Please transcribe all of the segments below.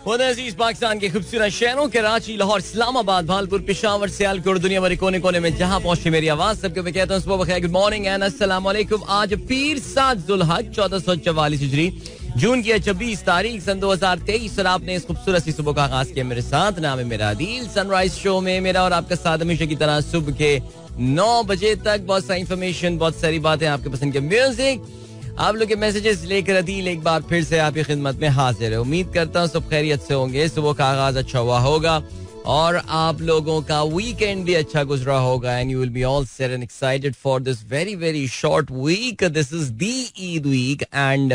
अजीज पाकिस्तान के खूबसूरत शहरों कराची, लाहौर, इस्लामाबाद, भालपुर, पेशावर, सियालकोट, दुनिया भर कोने कोने में जहां पहुंचे मेरी आवाज सबको मैं कहता हूं सुबह बखैर, गुड मॉर्निंग एंड अस्सलाम वालेकुम। आज पीर 7 जुल्हज 1444 हिजरी, जून की 26 तारीख सन 2023 और आपने इस खूबसूरत सी सुबह का आगाज किया मेरे साथ। नाम है मेरा आदिल। सनराइज शो में मेरा और आपका साथ हमेशा की तरह सुबह के 9 बजे तक बहुत सारी इंफॉर्मेशन, बहुत सारी बातें, आपके पसंद के म्यूजिक, आप लोग के मैसेजेस लेकर अदील एक बार फिर से आपकी खिदमत में हाजिर है। उम्मीद करता हूँ सब खैरियत से होंगे, सुबह का आगाज अच्छा हुआ होगा और आप लोगों का वीकेंड भी अच्छा गुजरा होगा and you will be all set and excited for this very very short week. This is the Eid week and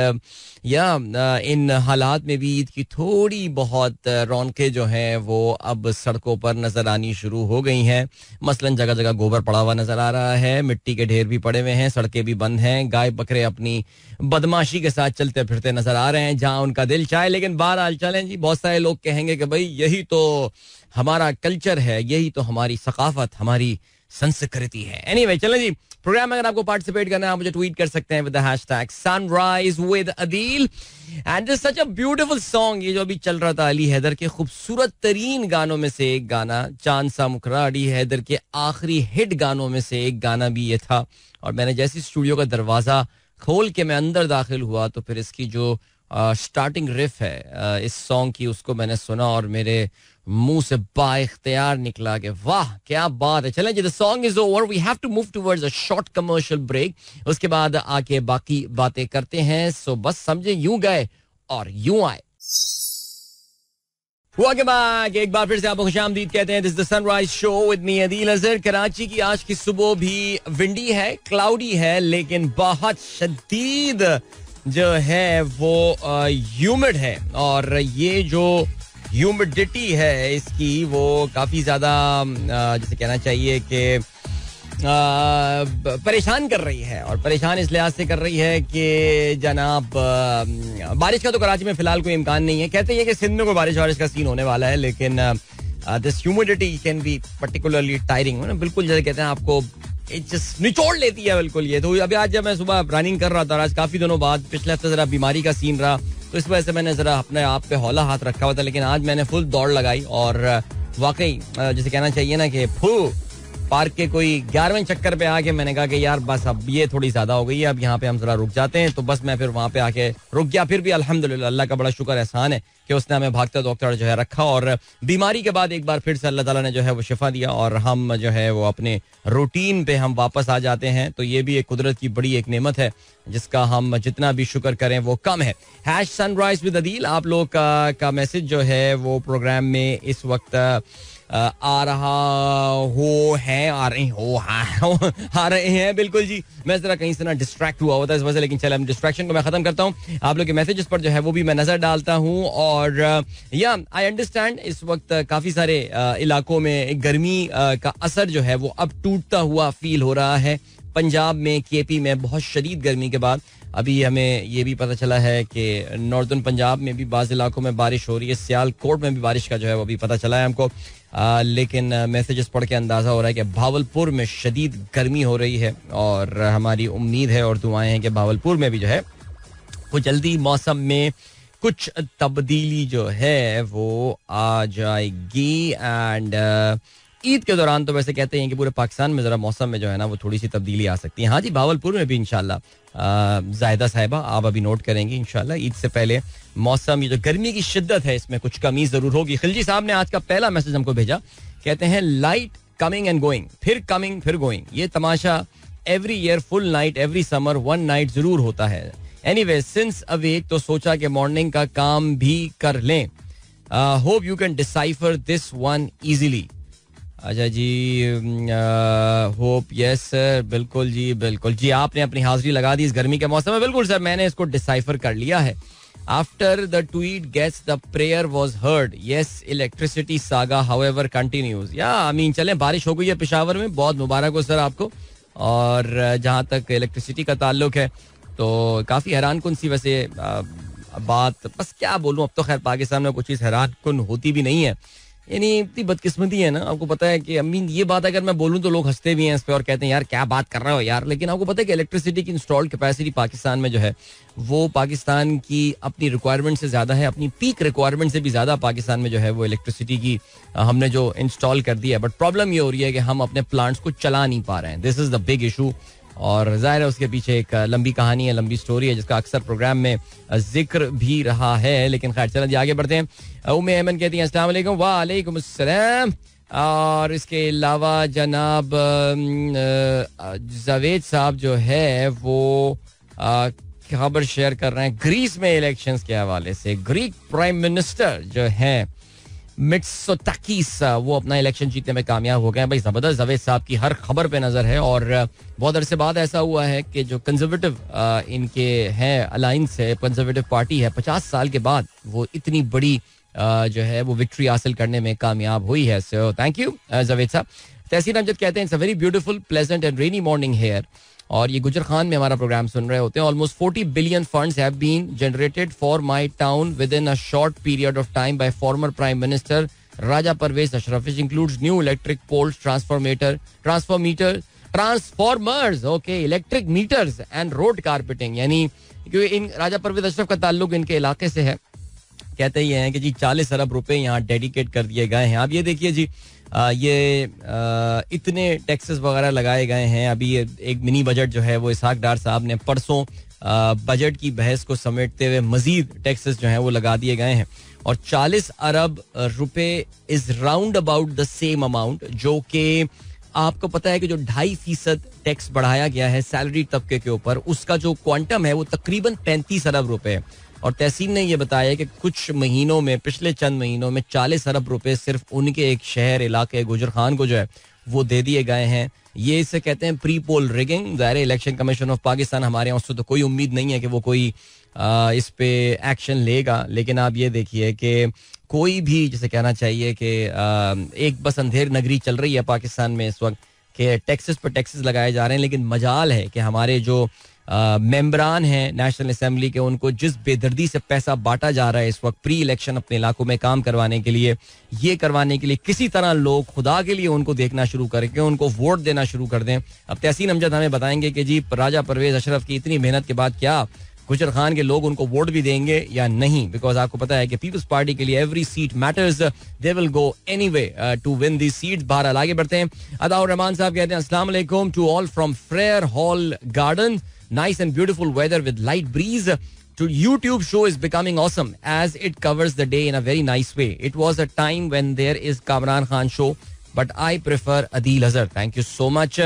इन हालात में भी ईद की थोड़ी बहुत रौनकें जो हैं वो अब सड़कों पर नजर आनी शुरू हो गई हैं। मसलन जगह जगह गोबर पड़ा हुआ नजर आ रहा है, मिट्टी के ढेर भी पड़े हुए हैं, सड़कें भी बंद हैं, गाय बकरे अपनी बदमाशी के साथ चलते फिरते नजर आ रहे हैं जहां उनका दिल चाहे। लेकिन बहरहाल चलें जी, बहुत सारे लोग कहेंगे कि भाई यही तो हमारा कल्चर है, यही तो हमारी सकाफत, हमारी संस्कृति है। एनीवे चलें जी, प्रोग्राम में अगर आपको पार्टिसिपेट करना है आप मुझे ट्वीट कर सकते हैं with the hashtag sunrise with Adeel. And this such a beautiful song, ये जो अभी चल रहा था अली हैदर के खूबसूरत तरीन गानों में से एक गाना, चांद सा मुखरा, अली हैदर के आखिरी हिट गानों में से एक गाना भी ये था। और मैंने जैसे स्टूडियो का दरवाजा खोल के मैं अंदर दाखिल हुआ तो फिर इसकी जो स्टार्टिंग रिफ है इस सॉन्ग की, उसको मैंने सुना और मेरे मुंह से बाइख्तियार निकला कि वाह क्या बात है। चलें जी, the song is over, we have to move towards a short commercial break, उसके बाद आके बाकी बातें करते हैं। सो बस समझे, यूं गए और यूं आए। एक बार फिर से आपको खुशामदीद कहते हैं। This the sunrise show with me Adeel Azhar. Karachi की आज की सुबह भी विंडी है, क्लाउडी है, लेकिन बहुत शदीद जो है वो ह्यूमिड है और ये जो ह्यूमिडिटी है इसकी वो काफी ज्यादा जैसे कहना चाहिए कि परेशान कर रही है। और परेशान इस लिहाज से कर रही है कि जनाब बारिश का तो कराची में फिलहाल कोई इम्कान नहीं है। कहते हैं कि सिंध में कोई बारिश वारिश का सीन होने वाला है, लेकिन this humidity can be particularly tiring. बिल्कुल जैसे कहते हैं आपको निचोड़ लेती है बिल्कुल ये। तो अभी आज जब मैं सुबह रनिंग कर रहा था, आज काफी दिनों बाद, पिछले हफ्ते जरा बीमारी का सीन रहा तो इस वजह से मैंने जरा अपने आप पे हौला हाथ रखा हुआ था, लेकिन आज मैंने फुल दौड़ लगाई और वाकई जैसे कहना चाहिए ना कि फुल पार्क के कोई 11वें चक्कर पे आके मैंने कहा कि यार बस अब ये थोड़ी ज्यादा हो गई है, अब यहाँ पे हम जरा रुक जाते हैं। तो बस मैं फिर वहां पे आके रुक गया। फिर भी अल्हम्दुलिल्लाह अल्लाह का बड़ा शुक्र एहसान है कि उसने हमें भागता डॉक्टर जो है रखा और बीमारी के बाद एक बार फिर से अल्लाह ताला ने जो है वो शिफा दिया और हम जो है वो अपने रूटीन पे हम वापस आ जाते हैं। तो ये भी एक कुदरत की बड़ी एक नेमत है जिसका हम जितना भी शुक्र करें वो कम है। हैश सनराइज विद अदील आप लोग का मैसेज जो है वो प्रोग्राम में इस वक्त आ रहे हैं बिल्कुल जी। मैं जरा कहीं से ना डिस्ट्रैक्ट हुआ होता है इस वजह से, लेकिन चलो डिस्ट्रैक्शन को मैं खत्म करता हूँ। आप लोग के मैसेजेस पर जो है वो भी मैं नजर डालता हूँ और या आई अंडरस्टैंड इस वक्त काफी सारे इलाकों में गर्मी का असर जो है वो अब टूटता हुआ फील हो रहा है। पंजाब में, केपी में बहुत शदीद गर्मी के बाद अभी हमें ये भी पता चला है कि नॉर्दर्न पंजाब में भी बाज़ इलाकों में बारिश हो रही है, सियालकोट में भी बारिश का जो है वो भी पता चला है हमको। लेकिन मैसेजेस पढ़ के अंदाज़ा हो रहा है कि भावलपुर में शदीद गर्मी हो रही है और हमारी उम्मीद है और दुआएं हैं कि भावलपुर में भी जो है वो जल्दी मौसम में कुछ तब्दीली जो है वो आ जाएगी। एंड ईद के दौरान तो वैसे कहते हैं कि पूरे पाकिस्तान में जरा मौसम में जो है ना वो थोड़ी सी तब्दीली आ सकती है। हाँ जी, भावलपुर में भी इंशाल्लाह जायदा साहिबा आप अभी नोट करेंगे इंशाल्लाह ईद से पहले मौसम, ये जो गर्मी की शिद्दत है इसमें कुछ कमी जरूर होगी। खिलजी साहब ने आज का पहला मैसेज हमको भेजा, कहते हैं लाइट कमिंग एंड गोइंग, फिर कमिंग फिर गोइंग, ये तमाशा every year full night every summer one night जरूर होता है। एनीवे सिंस अवेक तो सोचा कि मॉर्निंग का काम भी कर लें। Hope you can decipher this one easily. अच्छा जी, होप यस सर, बिल्कुल जी बिल्कुल जी, आपने अपनी हाजिरी लगा दी इस गर्मी के मौसम में। बिल्कुल सर, मैंने इसको डिसाइफर कर लिया है। After the tweet gets the prayer was heard, yes electricity saga however continues. या आई मीन चलें, बारिश हो गई है पेशावर में, बहुत मुबारक हो सर आपको। और जहाँ तक इलेक्ट्रिसिटी का ताल्लुक है तो काफ़ी हैरान कुन सी वैसे बात, बस क्या बोलूँ, अब तो खैर पाकिस्तान में कुछ चीज़ हैरान कुन होती भी नहीं है। यानी इतनी बदकिस्मती है ना, आपको पता है कि ये बात अगर मैं बोलूं तो लोग हंसते भी हैं इस पे और कहते हैं यार क्या बात कर रहे हो यार, लेकिन आपको पता है कि इलेक्ट्रिसिटी की इंस्टॉल्ड कैपेसिटी पाकिस्तान में जो है वो पाकिस्तान की अपनी रिक्वायरमेंट से ज़्यादा है, अपनी पीक रिक्वायरमेंट से भी ज़्यादा पाकिस्तान में जो है वो इलेक्ट्रिसिटी की हमने जो इंस्टॉल कर दिया है. बट प्रॉब्लम ये हो रही है कि हम अपने प्लांट्स को चला नहीं पा रहे हैं. This is the big issue. और जाहिर है उसके पीछे एक लंबी कहानी है, लंबी स्टोरी है जिसका अक्सर प्रोग्राम में जिक्र भी रहा है. लेकिन खैर चलो जी आगे बढ़ते हैं. उम्मे ऐमन कहती हैं अस्सलाम वालेकुम. वालेकुम अस्सलाम. और इसके अलावा जनाब जावेद साहब जो है वो खबर शेयर कर रहे हैं ग्रीस में इलेक्शंस के हवाले से. ग्रीक प्राइम मिनिस्टर जो है मिट्सोताकिस वो अपना इलेक्शन जीतने में कामयाब हो गए हैं. भाई जबरदस्त. जावेद साहब की हर खबर पे नजर है और बहुत अरसे बाद ऐसा हुआ है कि जो कंजर्वेटिव इनके हैं अलायंस है, कंजर्वेटिव पार्टी है, 50 साल के बाद वो इतनी बड़ी जो है वो विक्ट्री हासिल करने में कामयाब हुई है. सो थैंक यू जावेद साहब. तहसीन अमजद कहते हैं it's a very beautiful pleasant and rainy morning here. और ये गुजर खान में हमारा प्रोग्राम सुन रहे होते हैं. Almost 40 billion funds have been generated for my town within a short period of time by former prime minister Raja Parvez Ashraf, which includes new electric poles, transformers, okay, electric meters and road carpeting. यानी क्योंकि इन राजा परवेज अशरफ का ताल्लुक इनके इलाके से है. कहते ही हैं कि जी 40 अरब रुपए यहाँ डेडिकेट कर दिए गए हैं. आप ये देखिए जी ये इतने टैक्सेस वगैरह लगाए गए हैं. अभी एक मिनी बजट जो है वो इसहाक डार साहब ने परसों बजट की बहस को समेटते हुए मजीद टैक्सेस जो हैं वो लगा दिए गए हैं. और 40 अरब रुपए is round about the same amount जो कि आपको पता है कि जो 2.5% टैक्स बढ़ाया गया है सैलरी तबके के ऊपर, उसका जो क्वांटम है वो तकरीबन 35 अरब रुपए है. और तहसीन ने यह बताया कि कुछ महीनों में, पिछले चंद महीनों में 40 अरब रुपए सिर्फ उनके एक शहर इलाके गुजर खान को जो है वो दे दिए गए हैं. ये इसे कहते हैं प्री पोल रिगिंग. ज़ाहिर इलेक्शन कमीशन ऑफ पाकिस्तान हमारे यहाँ से तो कोई उम्मीद नहीं है कि वो कोई इस पे एक्शन लेगा. लेकिन आप ये देखिए कि कोई भी जैसे कहना चाहिए कि एक बस अंधेर नगरी चल रही है पाकिस्तान में इस वक्त कि टैक्सेस पर टैक्सेस लगाए जा रहे हैं. लेकिन मजाल है कि हमारे जो मेंबरान हैं नेशनल असेंबली के, उनको जिस बेदर्दी से पैसा बांटा जा रहा है इस वक्त प्री इलेक्शन अपने इलाकों में काम करवाने के लिए, ये करवाने के लिए किसी तरह लोग खुदा के लिए उनको देखना शुरू करके उनको वोट देना शुरू कर दें. अब तहसीन अमजद हमें बताएंगे कि जी राजा परवेज अशरफ की इतनी मेहनत के बाद क्या गुजर खान के लोग उनको वोट भी देंगे या नहीं. बिकॉज आपको पता है कि पीपल्स पार्टी के लिए every seat matters. They will go anyway to win the seats. बहरहाल आगे बढ़ते हैं. अदाउर रहमान साहब कहते हैं अस्सलाम वालेकुम to all from Frere Hall Garden. Nice and beautiful weather with light breeze. To YouTube show is becoming awesome as it covers the day in a very nice way. It was a time when there is Kamran Khan show, but I prefer Adil Azhar. Thank you so much.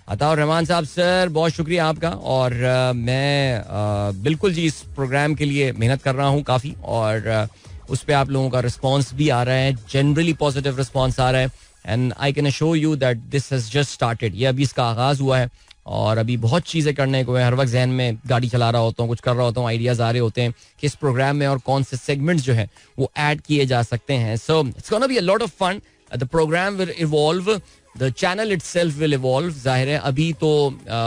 Ataur Rahman साहब sir बहुत शुक्रिया आपका. और मैं बिल्कुल जी इस programme के लिए मेहनत कर रहा हूँ काफ़ी और उस पर आप लोगों का रिस्पॉन्स भी आ रहा है. जनरली पॉजिटिव रिस्पॉन्स आ रहा है. And I can assure you that this has just started. ये अभी इसका आगाज़ हुआ है और अभी बहुत चीज़ें करने को है. हर वक्त जहन में गाड़ी चला रहा होता हूँ, कुछ कर रहा होता हूँ, आइडियाज़ आ रहे होते हैं कि इस प्रोग्राम में और कौन से सेगमेंट्स जो है वो ऐड किए जा सकते हैं. So it's gonna be a lot of fun. The programme will evolve, the channel itself will evolve. जाहिर है अभी तो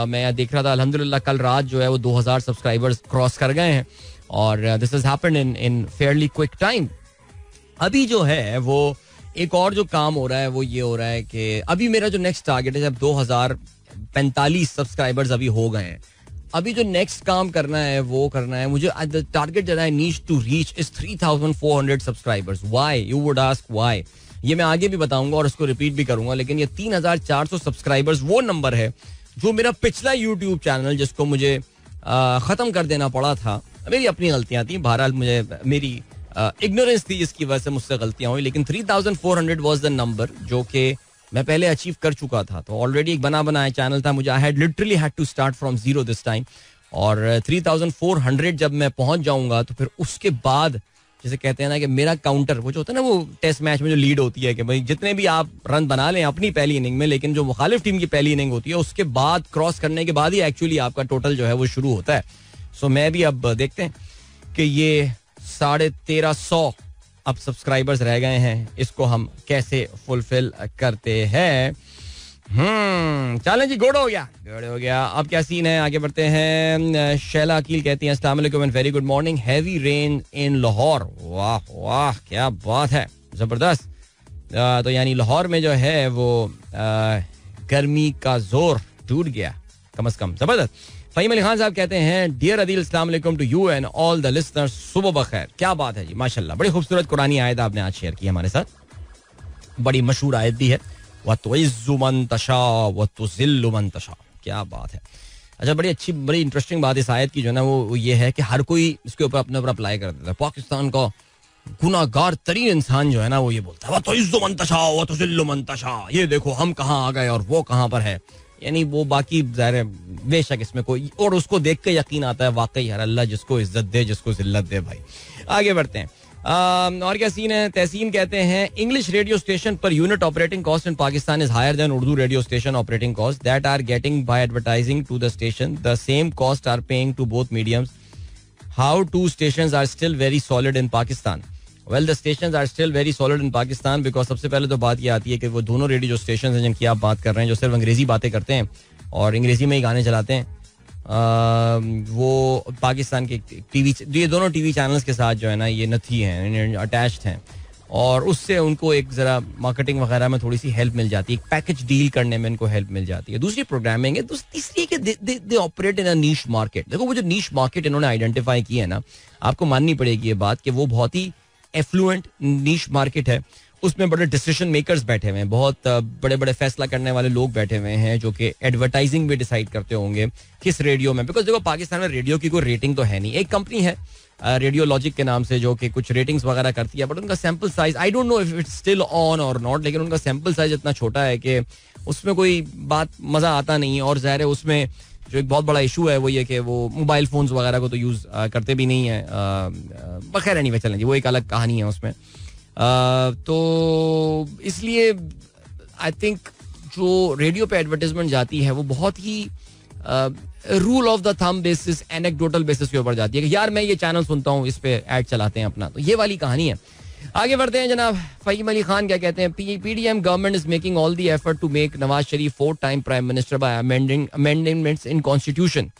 मैं देख रहा था अल्हम्दुलिल्लाह कल रात जो है वो 2000 सब्सक्राइबर्स क्रॉस कर गए हैं और this has happened in Fairlie quick time. अभी जो है वो एक और जो काम हो रहा है वो ये हो रहा है कि अभी मेरा जो नेक्स्ट टारगेट है, जब 2045 सब्सक्राइबर्स अभी हो गए हैं, अभी जो नेक्स्ट काम करना है वो करना है मुझे. The target that I need to reach is 3400 subscribers. Why you would ask why. ये मैं आगे भी बताऊंगा और उसको रिपीट भी करूंगा. लेकिन ये 3400 सब्सक्राइबर्स वो नंबर है जो मेरा पिछला यूट्यूब चैनल जिसको मुझे खत्म कर देना पड़ा था, मेरी अपनी गलतियां थी. बहरहाल मुझे मेरी इग्नोरेंस थी जिसकी वजह से मुझसे गलतियां हुई. लेकिन 3400 वाज द नंबर जो कि मैं पहले अचीव कर चुका था. तो ऑलरेडी एक बना बनाया चैनल था. मुझे I had literally had to start from zero this time. और 3400 जब मैं पहुंच जाऊंगा तो फिर उसके बाद जैसे कहते हैं ना कि मेरा काउंटर वो जो होता है ना, वो टेस्ट मैच में जो लीड होती है कि भाई जितने भी आप रन बना लें अपनी पहली इनिंग में, लेकिन जो मुखालिफ टीम की पहली इनिंग होती है उसके बाद क्रॉस करने के बाद ही एक्चुअली आपका टोटल जो है वो शुरू होता है. सो मैं भी अब देखते हैं कि ये 1350 अब सब्सक्राइबर्स रह गए हैं, इसको हम कैसे फुलफिल करते हैं. चलें जी, गुड हो गया. अब क्या सीन है, आगे बढ़ते हैं. शैला अकील कहती हैं अस्सलाम वालेकुम and very good morning. Heavy rain in Lahore. वाह वाह क्या बात है, जबरदस्त. तो यानी लाहौर में जो है वो गर्मी का जोर टूट गया कम से कम. जबरदस्त. फहीम अली खान साहब कहते हैं डियर अदील अस्सलाम वालेकुम to you and all the listeners. सुबह बखैर. क्या बात है जी, माशाल्लाह. बड़ी खूबसूरत कुरानी आयत आपने आज शेयर की हमारे साथ. बड़ी मशहूर आयत भी है. वतुइज़्ज़ु मन तशा वतुज़िल्लु मन तशा. क्या बात है. अच्छा, बड़ी अच्छी बड़ी इंटरेस्टिंग बात इस आयत की जो है ना वो ये है कि हर कोई इसके ऊपर अपने ऊपर अप्लाई कर देता है. पाकिस्तान का गुनाहगार तरीन इंसान जो है ना वो ये बोलता है वतुइज़्ज़ु मन तशा वतुज़िल्लु मन तशा. ये देखो हम कहाँ आ गए और वो कहाँ पर है. यानी वो बाकी ज़ाहिर है बेशक इसमें कोई और उसको देख के यकीन आता है वाकई यार अल्लाह जिसको इज्जत दे जिसको जिल्लत दे भाई. आगे बढ़ते हैं. और क्या सीन है. तहसीन कहते हैं इंग्लिश रेडियो स्टेशन पर unit operating cost in Pakistan is higher than Urdu radio station operating cost that are getting by advertising to the station. The same cost are paying to both mediums. How two stations are still very solid in Pakistan. Well the stations are still very solid in Pakistan because सबसे पहले तो बात ये आती है कि वो दोनों रेडियो स्टेशन हैं जिनकी आप बात कर रहे हैं जो सिर्फ अंग्रेजी बातें करते हैं और अंग्रेजी में ही गाने चलाते हैं. वो पाकिस्तान के टीवी ये दोनों टीवी चैनल्स के साथ जो है ना ये नथी हैं अटैच्ड हैं और उससे उनको एक ज़रा मार्केटिंग वगैरह में थोड़ी सी हेल्प मिल जाती है. एक पैकेज डील करने में इनको हेल्प मिल जाती है. दूसरी प्रोग्रामिंग है. तीसरी कि they operate in a niche market. देखो वो जो नीश मार्केट इन्होंने आइडेंटिफाई की है ना आपको माननी पड़ेगी ये बात कि वो बहुत ही एफ्लुएंट नीश मार्केट है. उसमें बड़े डिसीजन मेकर्स बैठे हुए हैं. बहुत बड़े बड़े फैसला करने वाले लोग बैठे हुए हैं जो कि एडवर्टाइजिंग भी डिसाइड करते होंगे किस रेडियो में. बिकॉज देखो पाकिस्तान में रेडियो की कोई रेटिंग तो है नहीं. एक कंपनी है रेडियो लॉजिक के नाम से जो कि कुछ रेटिंग्स वगैरह करती है बट उनका sample size I don't know if it's still on और नॉट. लेकिन उनका सैंपल साइज इतना छोटा है कि उसमें कोई बात मजा आता नहीं है. और ज़ाहिर है उसमें जो एक बहुत बड़ा इशू है वो ये कि वो मोबाइल फोन्स वगैरह को तो यूज़ करते भी नहीं है. बखैर नहीं चलें जी वो एक अलग कहानी है उसमें. तो इसलिए आई थिंक जो रेडियो पे एडवर्टाइजमेंट जाती है वो बहुत ही rule of the thumb basis anecdotal basis के ऊपर जाती है कि यार मैं ये चैनल सुनता हूँ इस पे ऐड चलाते हैं अपना. तो ये वाली कहानी है. आगे बढ़ते हैं जनाब. फहीम अली खान क्या कहते हैं. PDM government is making all the effort to make Nawaz Sharif 4th time prime minister by amending amendments in constitution.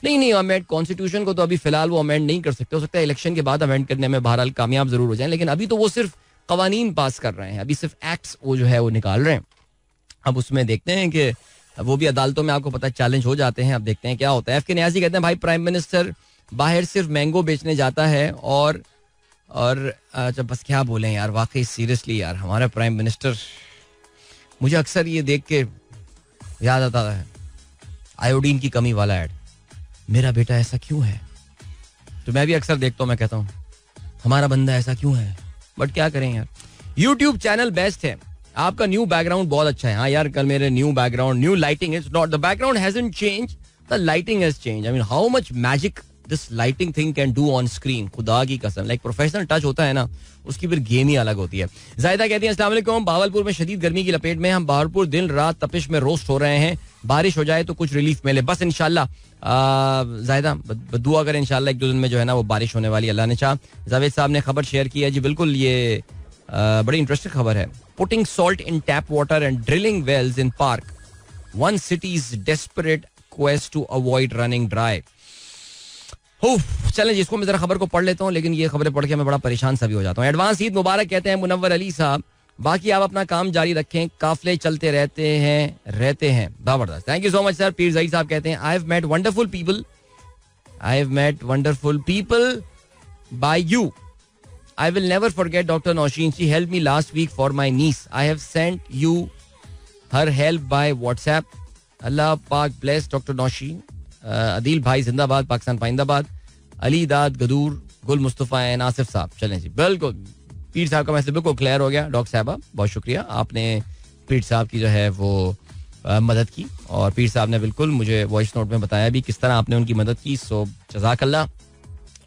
नहीं अमेंड कॉन्स्टिट्यूशन को तो अभी फिलहाल वो अमेंड नहीं कर सकते. हो सकता है इलेक्शन के बाद अमेंड करने में बहरहाल कामयाब जरूर हो जाए. लेकिन अभी तो वो सिर्फ कवानीन पास कर रहे हैं. अभी सिर्फ एक्ट्स वो जो है वो निकाल रहे हैं. अब उसमें देखते हैं कि वो भी अदालतों में आपको पता चैलेंज हो जाते हैं. अब देखते हैं क्या होता है. एफ के न्याजी कहते हैं भाई प्राइम मिनिस्टर बाहर सिर्फ मैंगो बेचने जाता है और अच्छा बस क्या बोलें यार वाकई सीरियसली यार हमारा प्राइम मिनिस्टर मुझे अक्सर ये देख के याद आता है आयोडीन की कमी वाला ऐड. मेरा बेटा ऐसा क्यों है. तो मैं भी अक्सर देखता हूँ. मैं कहता हूँ हमारा बंदा ऐसा क्यों है. बट क्या करें यार. यूट्यूब चैनल बेस्ट है. आपका न्यू बैकग्राउंड बहुत अच्छा है. हाँ यार कल मेरे new background new lighting is not the background hasn't change the lighting has change. I mean how much magic this lighting thing can do on screen. खुदा की कसम लाइक प्रोफेशनल टच होता है ना उसकी फिर गेम ही अलग होती है. जायदा कहती है अस्सलाम वालेकुम. भावलपुर में शदीद गर्मी की लपेट में हम. भावलपुर दिन रात तपिश में रोस्ट हो रहे हैं. बारिश हो जाए तो कुछ रिलीफ मिले बस इंशाल्लाह. जायदा दुआ करें इंशाल्लाह 1-2 दिन में जो है ना वो बारिश होने वाली अल्लाह ने चाहा. जावेद साहब ने खबर शेयर की है जी. बिल्कुल ये बड़ी इंटरेस्टिंग खबर है. Putting salt in tap water and drilling wells in park one city's desperate quest to avoid running dry. चलें जिसको मैं जरा खबर को पढ़ लेता हूँ लेकिन ये खबरें पढ़ के मैं बड़ा परेशान सा भी हो जाता हूँ. एडवांस ईद मुबारक कहते हैं मुनव्वर अली साहब. बाकी आप अपना काम जारी रखें. काफले चलते रहते हैं. जबरदस्त. Thank you so much sir. Pir Zaeed Sahab कहते हैं I have met wonderful people by you. I will never forget Dr. Nausheen. She helped me last week for my niece. I have sent you her help by WhatsApp. Allah Pak bless Dr. Nausheen. Adil भाई जिंदाबाद. पाकिस्तान पाइंदाबाद. अली दाद गदूर गुल Mustafa and Asif साहब. चलें जी बिल्कुल पीर साहब का message बिल्कुल क्लियर हो गया. डॉक्टर साहबा बहुत शुक्रिया आपने पीर साहब की जो है वो मदद की. और पीर साहब ने बिल्कुल मुझे वॉइस नोट में बताया भी किस तरह आपने उनकी मदद की. सो जज़ाकल्लाह.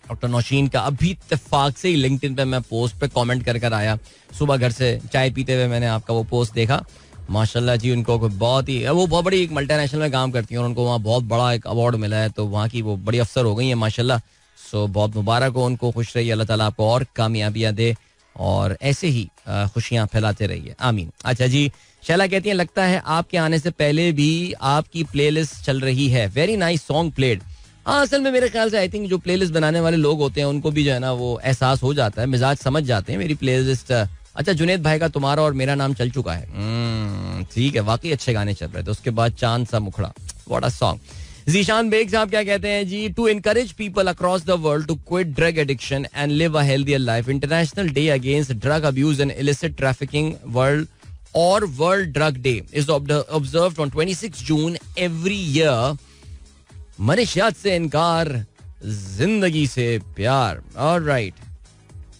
डॉक्टर नौशीन का अभी इत्तेफाक से ही लिंक्डइन पे मैं पोस्ट पे कमेंट कर आया. सुबह घर से चाय पीते हुए मैंने आपका वो पोस्ट देखा. माशाल्लाह जी उनको बहुत ही वो बहुत बड़ी एक मल्टीनेशनल में काम करती हैं और उनको वहाँ बहुत बड़ा एक अवार्ड मिला है. तो वहाँ की वो बड़ी अफसर हो गई हैं माशाल्लाह. सो बहुत मुबारक हो उनको. खुश रहिए. अल्लाह ताला आपको और कामयाबियाँ दे और ऐसे ही खुशियाँ फैलाते रहिए. आमीन. अच्छा जी शैला कहती हैं लगता है आपके आने से पहले भी आपकी प्लेलिस्ट चल रही है. Very nice song played. हाँ असल में मेरे ख्याल से आई थिंक जो प्लेलिस्ट बनाने वाले लोग होते हैं उनको भी जो है ना वो एहसास हो जाता है. मिजाज समझ जाते हैं. मेरी प्लेलिस्ट अच्छा, जुनेद भाई का तुम्हारा और मेरा नाम चल चुका है, ठीक है, वाकई अच्छे गाने चल रहे थे. उसके बाद चांद सा मुखड़ा, what a song. Zeeshan Baig साहब क्या कहते हैं जी, to encourage people across the world to quit drug addiction and live a healthier life, international day against drug abuse and illicit trafficking world drug day is observed on 26 June every year. मनशियात से इनकार, जिंदगी से प्यार. Alright,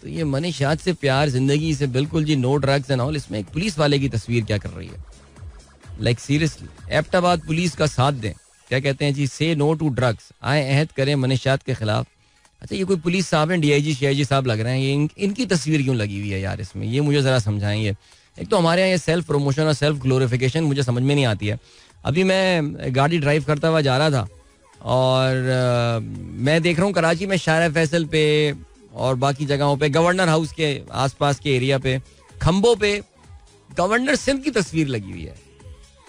तो ये मनशियात से प्यार, जिंदगी से बिल्कुल जी, नो ड्रग्स एंड ऑल. इसमें एक पुलिस वाले की तस्वीर क्या कर रही है, लाइक सीरियसली. एबटाबाद पुलिस का साथ दें, क्या कहते हैं जी, से नो टू ड्रग्स, आए अहद करें मनशियात के खिलाफ. अच्छा, ये कोई पुलिस साहब हैं, डीआईजी सीआईजी साहब लग रहे हैं, ये इनकी तस्वीर क्यों लगी हुई है यार इसमें, ये मुझे जरा समझाएं. एक तो हमारे यहाँ ये सेल्फ प्रमोशन और सेल्फ ग्लोरिफिकेशन मुझे समझ में नहीं आती है. अभी मैं गाड़ी ड्राइव करता हुआ जा रहा था और मैं देख रहा हूँ कराची में शारा फैसल पे और बाकी जगहों पे, गवर्नर हाउस के आसपास के एरिया पे, खंबों पे गवर्नर सिंध की तस्वीर लगी हुई है.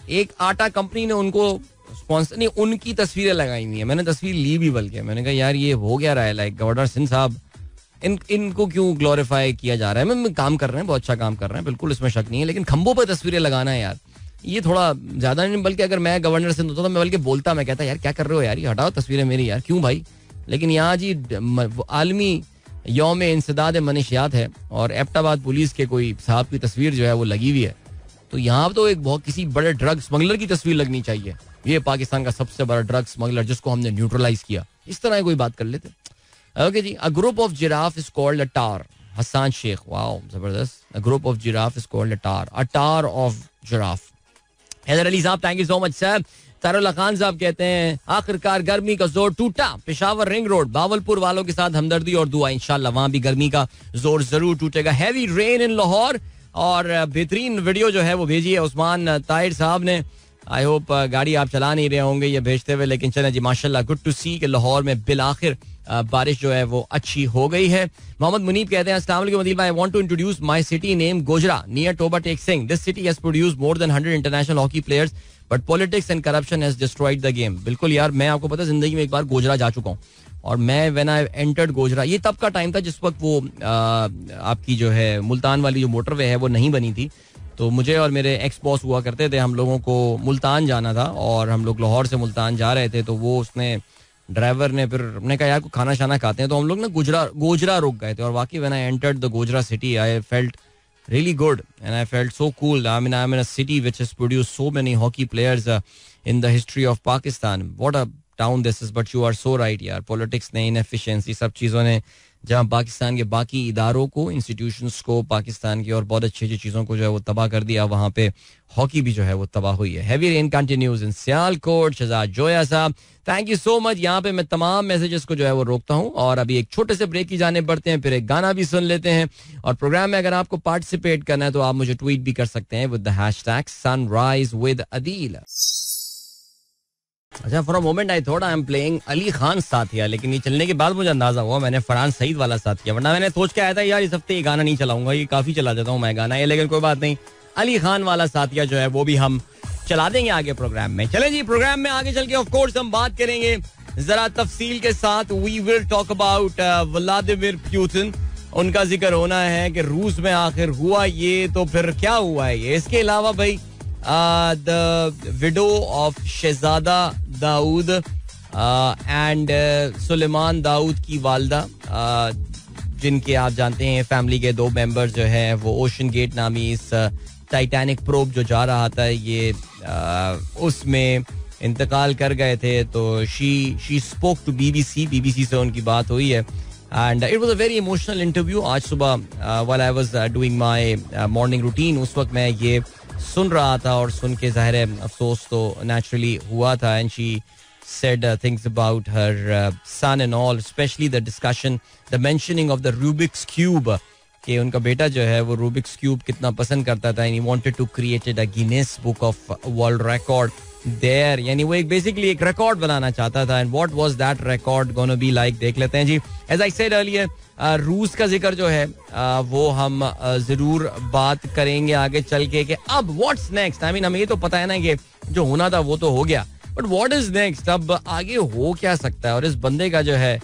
एक आटा कंपनी ने उनको स्पॉन्सर नहीं, उनकी तस्वीरें लगाई हुई है. मैंने तस्वीर ली भी, बल्कि मैंने कहा यार ये हो गया रहा है, लाइक गवर्नर सिंध साहब, इनको क्यों ग्लोरीफाई किया जा रहा है. मैं काम कर रहे हैं, बहुत अच्छा काम कर रहे हैं, बिल्कुल इसमें शक नहीं है, लेकिन खंबों पर तस्वीरें लगाना है यार, ये थोड़ा ज्यादा नहीं. बल्कि अगर मैं गवर्नर सिंध होता तो मैं बल्कि बोलता, मैं कहता यार क्या कर रहे हो यार, ये हटाओ तस्वीरें मेरी यार, क्यों भाई. लेकिन यहाँ जी आलमी यौम इंसदाद मनशियात है और एबटाबाद पुलिस के कोई साहब की तस्वीर जो है वो लगी हुई है, तो यहाँ तो एक बहुत किसी बड़े ड्रग स्मगलर की तस्वीर लगनी चाहिए. ये पाकिस्तान का सबसे बड़ा ड्रग स्मगलर जिसको हमने न्यूट्रलाइज किया, इस तरह कोई बात कर लेते. ओके जी, a group of giraffe is called a tower. Hasan Sheikh, wow जबरदस्त. A group of giraffe is called a tower of giraffe. Haider Ali साहब, thank you so much sir. Tarullah Khan साहब कहते हैं आखिरकार गर्मी का जोर टूटा, पेशावर रिंग रोड बावलपुर वालों के साथ हमदर्दी और दुआ, इंशाल्लाह वहां भी गर्मी का जोर जरूर टूटेगा. हैवी रेन इन लाहौर, और बेहतरीन वीडियो जो है वो भेजी है उस्मान ताहिर साहब ने. आई होप गाड़ी आप चला नहीं रहे होंगे ये भेजते हुए, लेकिन चले जी, माशाल्लाह, गुड टू सी कि लाहौर में बिलाखिर बारिश जो है वो अच्छी हो गई है. मोहम्मद मुनीब कहते हैं अस्सलाम वालेकुम अदील भाई, I want to introduce my city name Gojra near Toba Tek Singh. This city has produced more than 100 international hockey players but politics and corruption has destroyed the game. बिल्कुल यार, मैं आपको पता है जिंदगी में एक बार गोजरा जा चुका हूँ, और मैं व्हेन आई एंटर्ड गोजरा, ये तब का टाइम था जिस वक्त वो आपकी जो है मुल्तान वाली जो मोटरवे है वो नहीं बनी थी. तो मुझे और मेरे एक्स बॉस हुआ करते थे, हम लोगों को मुल्तान जाना था और हम लोग लाहौर से मुल्तान जा रहे थे, तो वो उसने ड्राइवर ने फिर हमने कहा यार खाना शाना खाते हैं, तो हम लोग ना गोजरा रुक गए थे. और वाकई when I entered the Gojra city I felt really good and I felt so cool. I mean, I'm in a city which has produced so many hockey players in the history of Pakistan. What a town this is. But you are so right यार, politics ने, inefficiency, सब चीज़ों ने जहाँ पाकिस्तान के बाकी इदारों को, इंस्टीट्यूशंस को, पाकिस्तान की और बहुत अच्छी अच्छी चीज़ों को जो है वो तबाह कर दिया, वहाँ पे हॉकी भी जो है वो तबाह हुई है. Heavy rain continues in Sialkot. Shahzad Zoya साहब, थैंक यू सो मच. यहाँ पे मैं तमाम मैसेजेस को जो है वो रोकता हूँ और अभी एक छोटे से ब्रेक की जाने बढ़ते हैं, फिर एक गाना भी सुन लेते हैं. और प्रोग्राम में अगर आपको पार्टिसिपेट करना है तो आप मुझे ट्वीट भी कर सकते हैं with the hashtag sunrise with Adeel. अच्छा, for a moment I thought I am playing Ali Khan Saathiya, लेकिन ये चलने के बाद मुझे अंदाजा हुआ मैंने फरहान सईद वाला साथिया, वरना मैंने सोच के आया था यार इस हफ्ते ये गाना नहीं चलाऊंगा, ये काफी चला देता हूँ मैं गाना ये, लेकिन कोई बात नहीं, अली खान वाला साथिया जो है वो भी हम चला देंगे आगे प्रोग्राम में. चलें जी, प्रोग्राम में आगे चल के ऑफ कोर्स हम बात करेंगे जरा तफसील के साथ. We will talk about Vladimir Putin. उनका जिक्र होना है कि रूस में आखिर हुआ ये, तो फिर क्या हुआ है ये. इसके अलावा भाई the widow of Shahzada Dawood and Suleman Dawood की वालदा, जिनके आप जानते हैं फैमिली के 2 मेंबर्स जो है वो ओशन गेट नामी इस टाइटैनिक प्रोब जो जा रहा था ये उसमें इंतकाल कर गए थे. तो शी स्पोक टू बीबीसी से उनकी बात हुई है and it was a very emotional interview. आज सुबह while I was doing my morning routine, उस वक्त मैं ये सुन रहा था और सुन के जाहिर है अफसोस तो नेचुरली हुआ था. And she said things about her son and all, especially the discussion, the mentioning of the Rubik's Cube, कि उनका बेटा जो है वो रूबिक्स क्यूब कितना पसंद करता था. and he wanted to create a Guinness Book of World Record there, यानी वो एक बेसिकली एक रिकॉर्ड बनाना चाहता था. and what was that record gonna be like, देख लेते हैं जी. as I said earlier, रूस का जिक्र जो है वो हम जरूर बात करेंगे आगे चल के कि अब व्हाट्स नेक्स्ट. आई मीन हमें ये तो पता है ना कि जो होना था वो तो हो गया, बट व्हाट इज नेक्स्ट, अब आगे हो क्या सकता है. और इस बंदे का जो है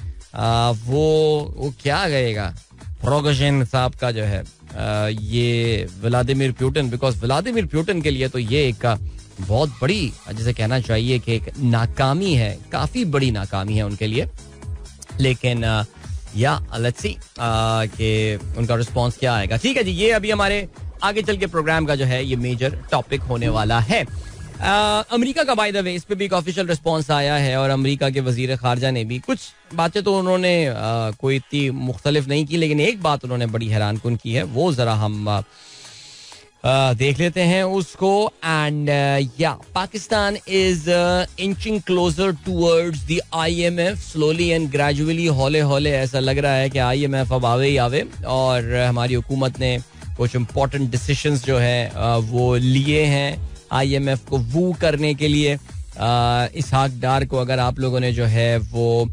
वो क्या कहेगा, प्रोगोजिन साहब का जो है ये Vladimir Putin, because Vladimir Putin के लिए तो ये एक बहुत बड़ी, जैसे कहना चाहिए कि एक नाकामी है, काफी बड़ी नाकामी है उनके लिए. लेकिन या लेट्स सी कि उनका रिस्पॉन्स क्या आएगा. ठीक है जी, ये अभी हमारे आगे चल के प्रोग्राम का जो है ये मेजर टॉपिक होने वाला है. अमेरिका का बाय द वे, इस पे भी एक ऑफिशियल रिस्पॉन्स आया है और अमेरिका के वजीर खारजा ने भी कुछ बातें तो उन्होंने कोई इतनी मुख्तलिफ नहीं की, लेकिन एक बात उन्होंने बड़ी हैरानकुन की है, वो जरा हम देख लेते हैं उसको. एंड या Pakistan is inching closer towards the IMF slowly and gradually. हौले हौले ऐसा लग रहा है कि IMF अब आवे ही आवे, और हमारी हुकूमत ने कुछ इम्पोर्टेंट डिसीजंस जो है वो लिए हैं IMF को वू करने के लिए. इसहाक डार को अगर आप लोगों ने जो है वो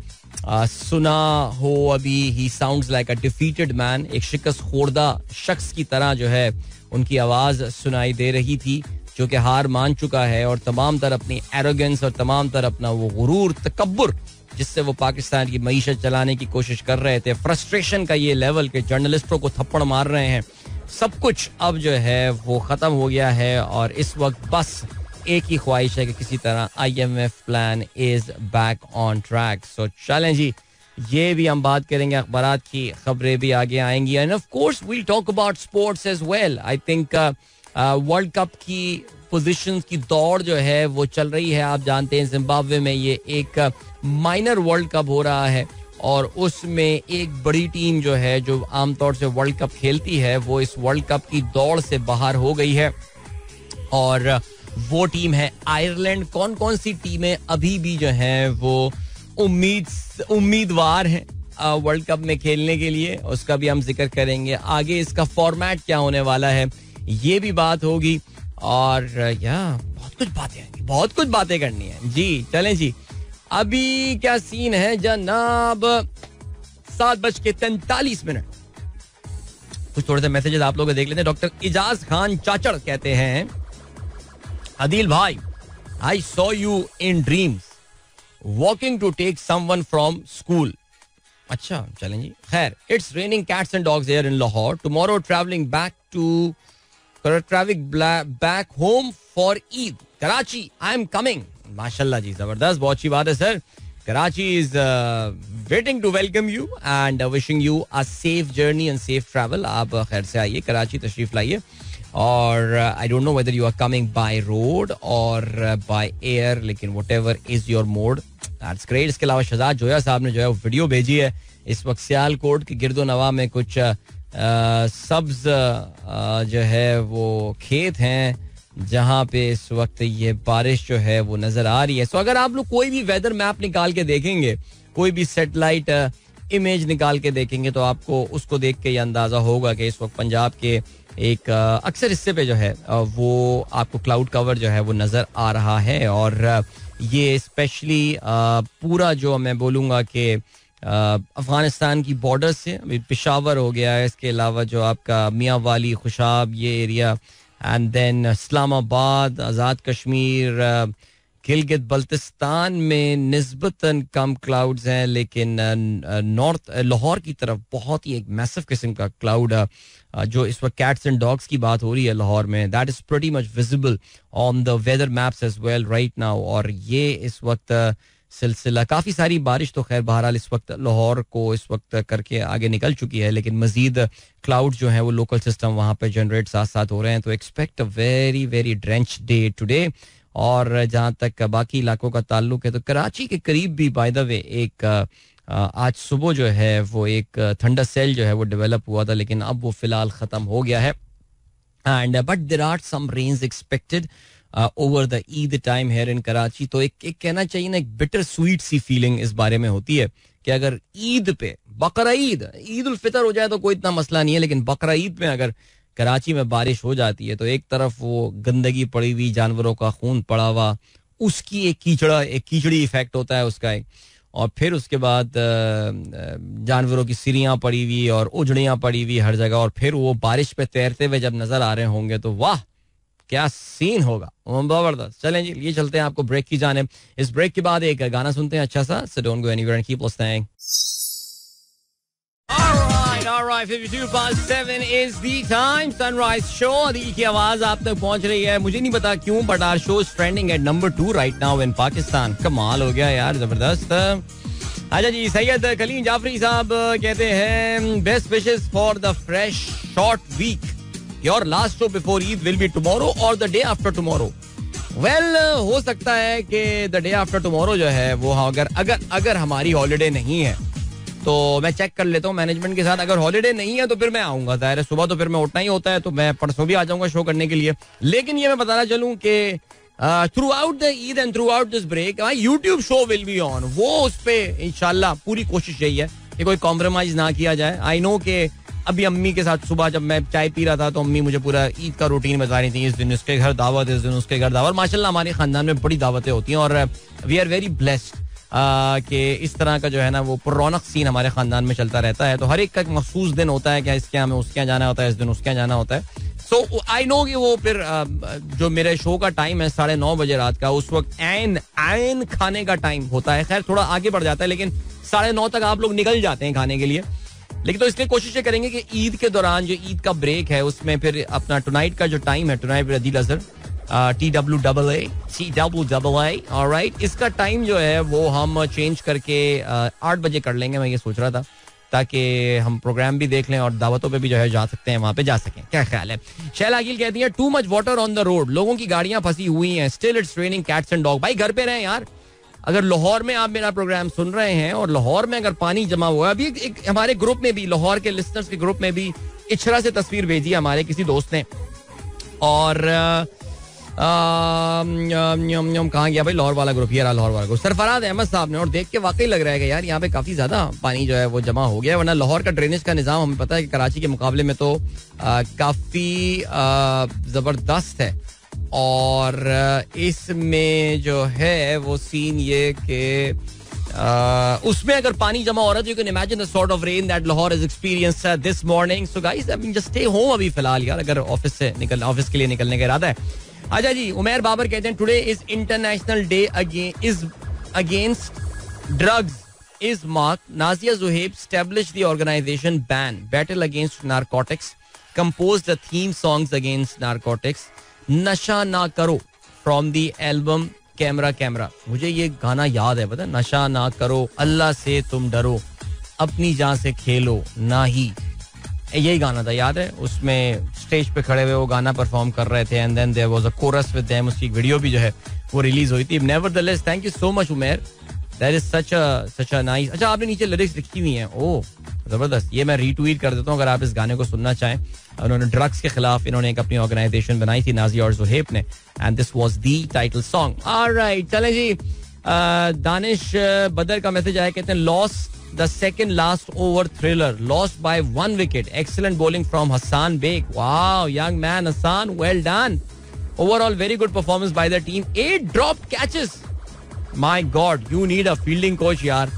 सुना हो अभी, he sounds like a defeated man. एक शिकस्त खोर्दा शख्स की तरह जो है उनकी आवाज सुनाई दे रही थी, जो कि हार मान चुका है और तमाम तर अपनी एरोगेंस और तमाम तर अपना वो गुरूर तकब्बुर जिससे वो पाकिस्तान की मईशत चलाने की कोशिश कर रहे थे, फ्रस्ट्रेशन का ये लेवल के जर्नलिस्टों को थप्पड़ मार रहे हैं, सब कुछ अब जो है वो खत्म हो गया है. और इस वक्त बस एक ही ख्वाहिश है कि किसी तरह IMF plan is back on track. So चलें जी, ये भी हम बात करेंगे, अखबारात की खबरें भी आगे आएंगी, and of course we'll talk about sports as well. I think world cup की पोजीशंस की दौड़ जो है वो चल रही है. आप जानते हैं जिम्बाब्वे में ये एक माइनर वर्ल्ड कप हो रहा है, और उसमें एक बड़ी टीम जो है जो आमतौर से वर्ल्ड कप खेलती है वो इस वर्ल्ड कप की दौड़ से बाहर हो गई है, और वो टीम है आयरलैंड. कौन कौन सी टीमें अभी भी जो है वो उम्मीदवार हैं वर्ल्ड कप में खेलने के लिए, उसका भी हम जिक्र करेंगे. आगे इसका फॉर्मेट क्या होने वाला है ये भी बात होगी, और बहुत कुछ बातें करनी है जी. चलें जी, अभी क्या सीन है जनाब, 7:43. कुछ थोड़े से मैसेजेस आप लोग देख लेते हैं. डॉक्टर इजाज खान चाचड़ कहते हैं, अदील भाई, I saw you in dreams walking to take someone from school. अच्छा चलें जी, खैर. It's raining cats and dogs here in Lahore. Tomorrow travelling back home for Eid. Karachi, I am coming. माशाल्लाह जी, जबरदस्त, बहुत अच्छी बात है sir. Karachi is waiting to welcome you and wishing you a safe journey and safe travel. आप खैर से आइए, कराची तशरीफ लाइए. और I don't know whether you are coming by road और बाय एयर, लेकिन whatever is your mode, that's great. इसके अलावा शहजाद जोया साहब ने जो है वो वीडियो भेजी है. इस वक्त सियालकोट के गिरदो नवा में कुछ सब्ज जो है वो खेत हैं जहाँ पे इस वक्त ये बारिश जो है वो नजर आ रही है. सो अगर आप लोग कोई भी वेदर मैप निकाल के देखेंगे, कोई भी सेटेलाइट इमेज निकाल के देखेंगे, तो आपको उसको देख के ये अंदाजा होगा कि इस वक्त पंजाब के एक अक्सर हिस्से पे जो है वो आपको क्लाउड कवर जो है वो नजर आ रहा है. और ये स्पेशली पूरा जो मैं बोलूँगा कि अफगानिस्तान की बॉर्डर से पेशावर हो गया है, इसके अलावा जो आपका मियाँ वाली, खुशाब, ये area, and then Islamabad, Azad Kashmir, Gilgit Baltistan में निस्बतन कम क्लाउड्स हैं, लेकिन नॉर्थ लाहौर की तरफ बहुत ही एक मैसिव किस्म का क्लाउड जो इस वक्त कैट्स एंड डॉग्स की बात हो रही है लाहौर में, that is pretty much visible on the weather maps as well right now. और ये इस वक्त सिलसिला काफ़ी सारी बारिश तो खैर बहरहाल इस वक्त लाहौर को इस वक्त करके आगे निकल चुकी है, लेकिन मजीद क्लाउड जो है वो लोकल सिस्टम वहाँ पे जनरेट साथ साथ हो रहे हैं. तो expect a very very drench day today. और जहाँ तक बाकी इलाकों का ताल्लुक है तो कराची के करीब भी बाय द वे एक आज सुबह जो है वो एक थंडर सेल जो है वो डेवलप हुआ था, लेकिन अब वो फिलहाल ख़त्म हो गया है. And but there are some rains expected over the Eid time here in Karachi. तो एक कहना चाहिए ना, एक बिटर स्वीट सी फीलिंग इस बारे में होती है कि अगर ईद पे, बकरा ईद उल फितर हो जाए तो कोई इतना मसला नहीं है, लेकिन बकरा ईद में अगर कराची में बारिश हो जाती है तो एक तरफ वो गंदगी पड़ी हुई, जानवरों का खून पड़ा हुआ, उसकी एक कीचड़ी इफेक्ट होता है उसका एक, और फिर उसके बाद जानवरों की सिरियां पड़ी हुई और उजड़ियां पड़ी हुई हर जगह, और फिर वो बारिश पे तैरते हुए जब नजर आ रहे होंगे तो वाह क्या सीन होगा, जबरदस्त. चलें जी, ये चलते हैं आपको ब्रेक की जाने. इस ब्रेक के बाद एक गाना सुनते हैं अच्छा सा. So don't go anywhere and keep listening. Alright, Alright, 52 past 7 is the time. Sunrise show. दिल की आवाज आप तक पहुंच रही है. मुझे नहीं पता क्यों, but our show is trending at number 2 right now in Pakistan. कमाल हो गया यार, जबरदस्त. अच्छा जी, सैयद कलीम जाफरी साहब कहते हैं best wishes for the fresh short week. Your last show before Eid will be tomorrow और the day after tomorrow. Well, हो सकता है कि द डे आफ्टर टुमारो जो है वो अगर हमारी हॉलीडे नहीं है तो मैं चेक कर लेता हूँ मैनेजमेंट के साथ. अगर हॉलीडे नहीं है तो फिर मैं आऊंगा. जाहिर है सुबह तो फिर मैं उठना ही होता है, तो मैं परसों भी आ जाऊंगा शो करने के लिए. लेकिन ये मैं बताना चलूँ कि throughout the Eid and throughout this break my YouTube show will be on. वो उस पे इंशाल्लाह पूरी कोशिश यही है कि कोई कॉम्प्रोमाइज ना किया जाए. आई नो कि अभी अम्मी के साथ सुबह जब मैं चाय पी रहा था तो अम्मी मुझे पूरा ईद का रूटीन बता रही थी. इस दिन उसके घर दावत, इस दिन उसके घर दावत. माशाल्लाह हमारे खानदान में बड़ी दावतें होती हैं और वी आर वेरी ब्लेस्ड कि इस तरह का जो है ना वो रौनक सीन हमारे खानदान में चलता रहता है. तो हर एक का एक मखसूस दिन होता है कि इसके यहाँ में उसके यहाँ जाना होता है, इस दिन उसके यहाँ जाना होता है. सो आई नो कि वो फिर जो मेरे शो का टाइम है 9:30 बजे रात का, उस वक्त ऐन खाने का टाइम होता है. खैर थोड़ा आगे बढ़ जाता है लेकिन 9:30 तक आप लोग निकल जाते हैं खाने के लिए. लेकिन तो इसलिए कोशिश करेंगे कि ईद के दौरान जो ईद का ब्रेक है उसमें फिर अपना टुनाइट का जो टाइम है, tonight with Adeel Azhar, TWAA, alright, इसका टाइम जो है वो हम चेंज करके 8 बजे कर लेंगे. मैं ये सोच रहा था ताकि हम प्रोग्राम भी देख लें और दावतों पे भी जो है जा सकते हैं, वहां पे जा सकें. क्या ख्याल है? शैला अकील कहती है too much water on the road, लोगों की गाड़ियां फंसी हुई हैं, still it's raining cats and dog. भाई घर पे रहें यार. अगर लाहौर में आप मेरा प्रोग्राम सुन रहे हैं और लाहौर में अगर पानी जमा हुआ है, अभी एक हमारे ग्रुप में भी, लाहौर के लिस्टर्स के ग्रुप में भी इचरा से तस्वीर भेजी हमारे किसी दोस्त ने. और कहाँ गया भाई लाहौर वाला ग्रुप? ये रहा लाहौर वाला ग्रुप, सरफराज अहमद साहब ने. और देख के वाकई लग रहा है कि यार यहाँ पे काफी ज्यादा पानी जो है वो जमा हो गया. वरना लाहौर का ड्रेनेज का निजाम हमें पता है कि कराची के मुकाबले में तो काफी जबरदस्त है. और इसमें जो है वो सीन ये कि उसमें अगर पानी जमा हो रहा है तो you can imagine the sort of rain that Lahore has experienced this morning. So guys, I mean just stay home अभी फिलहाल यार, अगर ऑफिस के लिए निकलने का इरादा है. अच्छा जी, उमेर बाबर कहते हैं today is international day against drugs is mark. Nazia Zuheb established the organization ban battle against narcotics, composed the theme songs against narcotics. नशा ना करो from the album camera camera. मुझे ये गाना याद है, पता, नशा ना करो, अल्लाह से तुम डरो, अपनी जान से खेलो ना ही. यही गाना था, याद है? उसमें स्टेज पे खड़े हुए वो गाना परफॉर्म कर रहे थे and then there was a chorus with them. उसकी वीडियो भी जो है वो रिलीज हुई थी. Nevertheless, thank you so much Umer, that is such a nice. अच्छा, आपने नीचे लिरिक्स लिखी हुई हैं, ओह जबरदस्त. ये मैं रीट्वीट कर देता हूँ अगर आप इस गाने को सुनना चाहें. उन्होंने ड्रग्स के खिलाफ इन्होंने एक अपनी ऑर्गेनाइजेशन बनाई थी, नाजिया और जुहेब ने, and this was the title song. Alright, चलें जी. दानिश बदर का मैसेज आया, कहते हैं lost the second last over thriller, lost by 1 wicket, excellent bowling from Hasan Beg. Wow, young man Hasan, well done. Overall very good performance by the team. 8 dropped catches. My god, you need a fielding coach यार.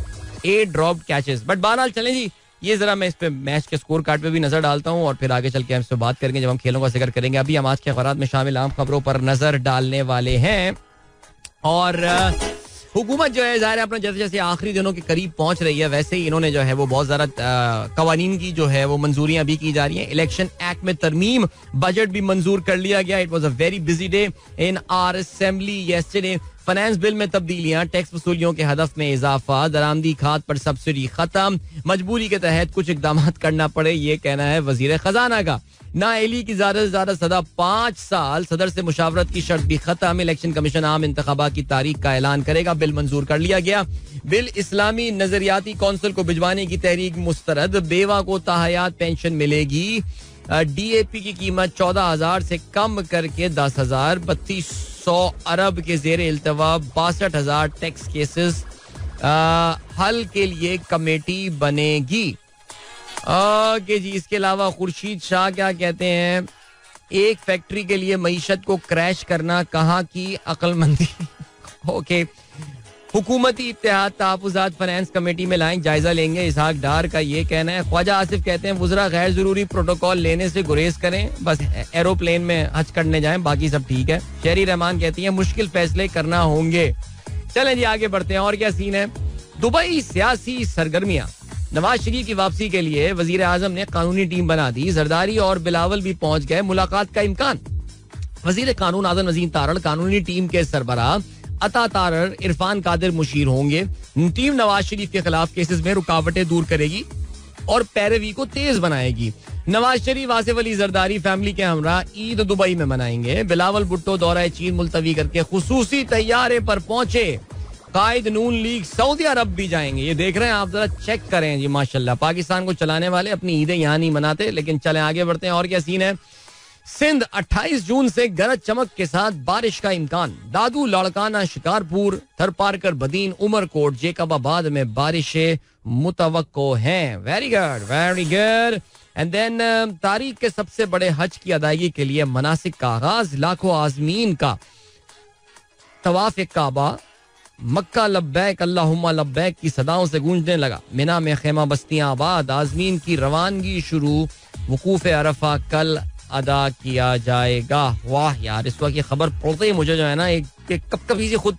8 dropped catches. But बहरहाल चलें जी, ये जरा मैं इस पे match के स्कोर कार्ड पे भी नजर डालता हूँ और फिर आगे चल के हम इस पे बात करेंगे जब हम खेलों का जिक्र करेंगे. अभी हम आज के अखबार में शामिल आम खबरों पर नजर डालने वाले हैं. और हुकूमत जो है जाहिर है अपना जैसे जैसे आखिरी दिनों के करीब पहुंच रही है वैसे ही इन्होंने जो है वो बहुत ज्यादा कवानीन की जो है वो मंजूरियां भी की जा रही हैं. इलेक्शन एक्ट में तरमीम, बजट भी मंजूर कर लिया गया. It was a very busy day in our assembly yesterday. Finance bill में तब्दीलियां, टैक्स वसूलियों के हदफ में इजाफा, दरामदी खाद पर सब्सिडी खत्म, मजबूरी के तहत कुछ इकदाम करना पड़े, ये कहना है वजीर खजाना का. नाअहली की ज्यादा से ज्यादा सजा 5 साल, सदर से मुशावरत की शर्त भी खत्म. इलेक्शन कमीशन आम इंतखाबात की तारीख का ऐलान करेगा. बिल मंजूर कर लिया गया. बिल इस्लामी नजरियाती कौंसिल को भिजवाने की तहरीक मुस्तरद. बेवा को ताहयात पेंशन मिलेगी. DAP की कीमत 14,000 से कम करके 10,000. 3200 अरब के जेर इल्तवा 62,000 टैक्स केसेस हल के लिए कमेटी बनेगी. ओके जी. इसके अलावा खुर्शीद शाह क्या कहते हैं, एक फैक्ट्री के लिए मईशत को क्रैश करना कहाँ की अक्लमंदी. ओके, हुकूमती इत्तेहाद तहफ़्फ़ुज़ात फाइनेंस कमेटी में लाएं, जायजा लेंगे. इसहाक डार का ये कहना है. ख्वाजा आसिफ कहते हैं वुज़रा गैर जरूरी प्रोटोकॉल लेने से गुरेज करें, बस एरोप्लेन में हज करने जाएं, बाकी सब ठीक है. शेरी रहमान कहती है मुश्किल फैसले करना होंगे. चलें जी आगे बढ़ते हैं. और क्या सीन है? दुबई सियासी सरगर्मियां नवाज शरीफ की वापसी के लिए वजीर आजम ने कानूनी टीम बना दी. जरदारी और बिलावल भी पहुंच गए. मुलाकात का इम्कान. वजीर कानून आजम नजीम तारड़ कानूनी टीम के सरबराह अता तारड़, इरफान कादिर मुशीर होंगे. टीम नवाज शरीफ के खिलाफ केसेस में रुकावटें दूर करेगी और पैरवी को तेज बनाएगी. नवाज शरीफ, आसिफ अली जरदारी फैमिली के हमरा ईद दुबई में मनाएंगे. बिलावल भुट्टो दौरा चीन मुलतवी करके खुसूसी तैयारे पर पहुंचे. कायद नून लीग सऊदी अरब भी जाएंगे. ये देख रहे हैं आप, जरा चेक करें जी. माशाल्लाह, पाकिस्तान को चलाने वाले अपनी ईदें यहाँ नहीं मनाते. लेकिन चले आगे बढ़ते हैं. और क्या सीन है. सिंध 28 जून से गरज चमक के साथ बारिश का इम्कान. दादू, लाड़काना, शिकारपुर, थरपारकर, बदीन, उमरकोट, जेकबाबाद में बारिशें मुतवक्को हैं. Very good, very good. And then तारीख के सबसे बड़े हज की अदायगी के लिए मनासिक का आगाज. लाखों आजमीन का तवाफ काबा, मक्का लब्बैक अल्लाहुम्मा लब्बैक की सदाओं से गूंजने लगा. मिना में खेमा बस्तियां आबाद. आजमीन की रवानगी शुरू. वकूफ अरफा कल अदा किया जाएगा. वाह यार, इस वक्त ये खबर पढ़ते ही मुझे जो है ना एक कभी से खुद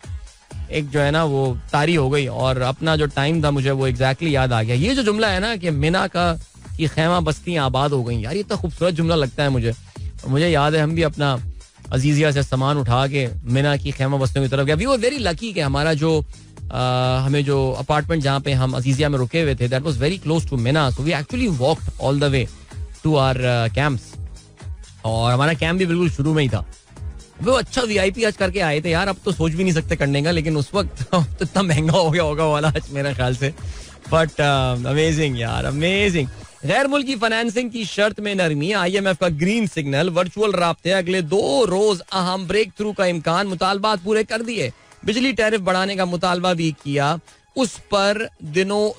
एक जो है ना वो तारी हो गई और अपना जो टाइम था मुझे वो एग्जैक्टली याद आ गया. ये जो जुमला है ना कि मिना का की खेमा बस्तियां आबाद हो गई, यार ये तो खूबसूरत जुमला लगता है मुझे. और मुझे याद है हम भी अपना अजीजिया से सामान उठा के मिना की खेमा बस्तियों की तरफ गया. वी वर वेरी लकी कि हमारा जो हमें जो अपार्टमेंट जहाँ पे हम अजीजिया में रुके हुए थे that was very close to Mina. So we actually walked all the way to our camps. और हमारा कैंप भी बिल्कुल शुरू में ही था. वो अच्छा वीआईपी हज करके आए थे यार. अब तो सोच भी नहीं सकते करने का, लेकिन उस वक्त तो इतना महंगा हो गया होगा वाला हज मेरे ख्याल से. बट अमेजिंग यार, अमेजिंग. गैर मुल्की फाइनेंसिंग की शर्त में नरमी. IMF का ग्रीन सिग्नल. वर्चुअल राब्ते. अगले 2 रोज अहम ब्रेक थ्रू का इम्कान. मुतालबात पूरे कर दिए. बिजली टैरिफ बढ़ाने का मुतालबा भी किया. उस पर दोनों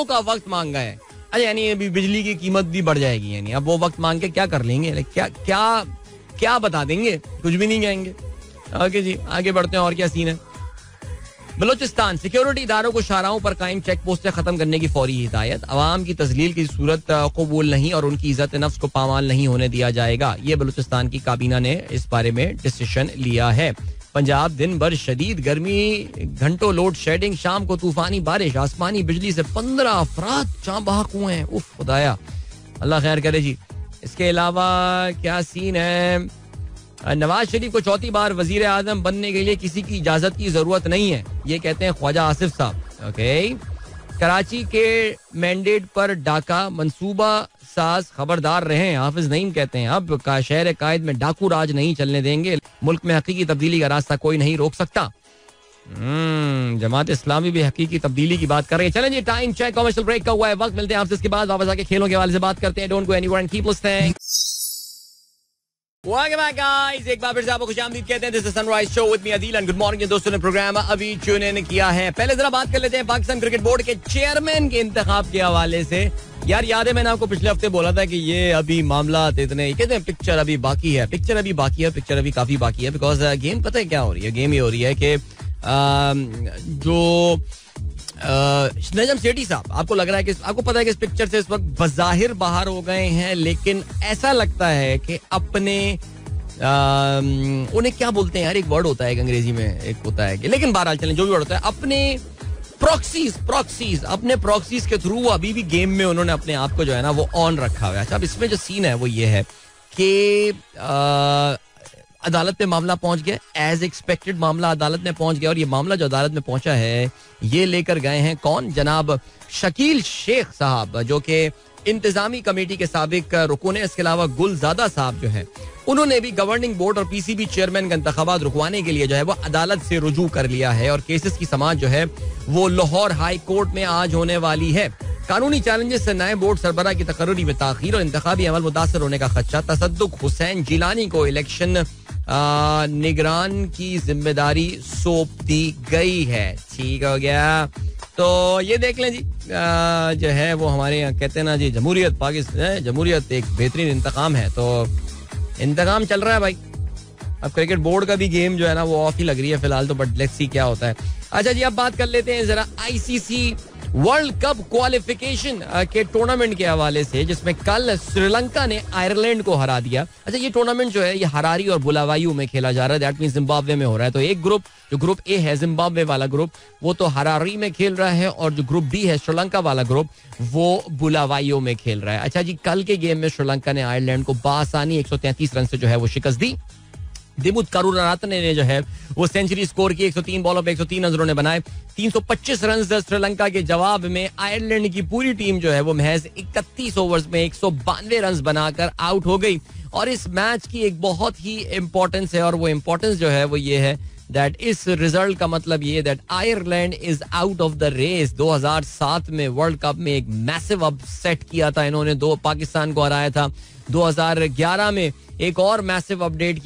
का वक्त मांगा है. अरे यानी अभी बिजली की कीमत भी बढ़ जाएगी. यानी अब वो वक्त मांग के क्या कर लेंगे, क्या बता देंगे, कुछ भी नहीं कहेंगे. ओके जी, आगे बढ़ते हैं. और क्या सीन है. बलोचिस्तान. सिक्योरिटी इदारों को शाहराहों पर कायम चेक पोस्टें खत्म करने की फौरी हिदायत. अवाम की तजलील की सूरत कबूल नहीं और उनकी इज्जत नफ्स को पामाल नहीं होने दिया जाएगा. ये बलोचिस्तान की काबीना ने इस बारे में डिसीजन लिया है. पंजाब. दिन भर शदीद गर्मी, घंटों लोड शेडिंग, शाम को तूफानी बारिश. आसमानी बिजली से 15 अफराद जाँ बहक हुए हैं. उफ खुदाया, अल्लाह खैर करे जी. इसके अलावा क्या सीन है. नवाज शरीफ को चौथी बार वजीर आजम बनने के लिए किसी की इजाजत की जरूरत नहीं है. ये कहते हैं ख्वाजा आसिफ साहब. ओके. कराची के मैंडेट पर डाका. मंसूबा साज खबरदार रहे. हाफिज नईम कहते हैं अब का शहर कायद में डाकू राज नहीं चलने देंगे. मुल्क में हकीकी तब्दीली का रास्ता कोई नहीं रोक सकता. जमात इस्लामी भी हकीकी तब्दीली की बात कर रही है. चलें जी, टाइम चेक. कमर्शियल ब्रेक का हुआ है वक्त. मिलते हैं आपसे इसके बाद. वापस आके खेलों के हवाले से बात करते हैं. Don't go anywhere and keep listening. Welcome back guys. एक बार फिर से आपको खुशामदीद कहते हैं. This is Sunrise Show with me Adil and good morning. दोस्तों ने प्रोग्राम अभी ट्यून इन किया है. पहले जरा बात कर लेते हैं पाकिस्तान क्रिकेट बोर्ड के चेयरमैन के इंतखाब के हवाले से. यार याद है मैंने आपको पिछले हफ्ते बोला था कि ये अभी मामला इतने कहते हैं पिक्चर अभी बाकी है. पिक्चर अभी काफी बाकी है. बिकॉज गेम पता है क्या हो रही है. गेम ये हो रही है कि जो नजम सेठी साहब, आपको लग रहा है कि आपको पता है कि इस पिक्चर से इस वक्त बज़ाहिर बाहर हो गए हैं, लेकिन ऐसा लगता है कि अपने उन्हें क्या बोलते हैं यार, एक वर्ड होता है अंग्रेजी में, एक होता है कि, लेकिन बहरहाल चलें जो भी वर्ड होता है, अपने अपने प्रॉक्सीज के थ्रू अभी भी गेम में उन्होंने अपने आप को जो है ना वो ऑन रखा हुआ है. अच्छा, अब इसमें जो सीन है वो ये है कि अदालत में मामला पहुंच गया. एज एक्सपेक्टेड मामला अदालत में पहुंच गया. और ये मामला जो अदालत में पहुंचा है ये लेकर गए हैं कौन, जनाब शकील शेख साहब, जो कि इंतजामी कमेटी के साबिक रुकून है. इसके अलावा गुलजादा साहब जो है उन्होंने भी गवर्निंग बोर्ड और PCB चेयरमैन का इंतखाबात रुकवाने के लिए जो है वो अदालत से रुजू कर लिया है. और केसेस की समाअत जो है वो लाहौर हाई कोर्ट में आज होने वाली है. कानूनी चैलेंजेस से नए बोर्ड सरबराह की तकर्री में ताखीर और इंतखाबी अमल मुतासर होने का खदशा. तसद्दुक हुसैन जिलानी को इलेक्शन निगरान की जिम्मेदारी सौंप दी गई है. ठीक हो गया. तो ये देख लें जी, जो है वो हमारे यहाँ कहते हैं ना जी, जमहूरियत पाकिस्तान, जमहूरियत एक बेहतरीन इंतकाम है. तो इंतकाम चल रहा है भाई. अब क्रिकेट बोर्ड का भी गेम जो है ना वो ऑफ ही लग रही है फिलहाल तो, बट लेट्स सी क्या होता है. अच्छा जी, अब बात कर लेते हैं जरा ICC वर्ल्ड कप क्वालिफिकेशन के टूर्नामेंट के हवाले से, जिसमें कल श्रीलंका ने आयरलैंड को हरा दिया. अच्छा, ये टूर्नामेंट जो है ये हरारी और बुलावायु में खेला जा रहा है. दैट मींस जिम्बाब्वे में हो रहा है. तो एक ग्रुप, जो ग्रुप ए है जिम्बाब्वे वाला ग्रुप, वो तो हरारी में खेल रहा है, और जो ग्रुप बी है श्रीलंका वाला ग्रुप, वो बुलावायु में खेल रहा है. अच्छा जी, कल के गेम में श्रीलंका ने आयरलैंड को बासानी 133 रन से जो है वो शिकस्त दी. दिमुथ करुणारत्ने ने जो है वो सेंचुरी स्कोर की. 103 बॉलों पे 103 रन उन्होंने बनाए. 325 रन श्रीलंका के जवाब में आयरलैंड की पूरी टीम जो है वो महज 31 ओवर्स में 192 रन बनाकर आउट हो गई. और इस मैच की एक बहुत ही इंपॉर्टेंस है, और वो इंपॉर्टेंस जो है वो ये है दैट इस रिजल्ट का मतलब ये that Ireland is out of the race. 2007 में वर्ल्ड कप में एक मैसिव अपसेट किया था इन्होंने, पाकिस्तान को हराया था. 2011 में एक और मैसिव अपसेट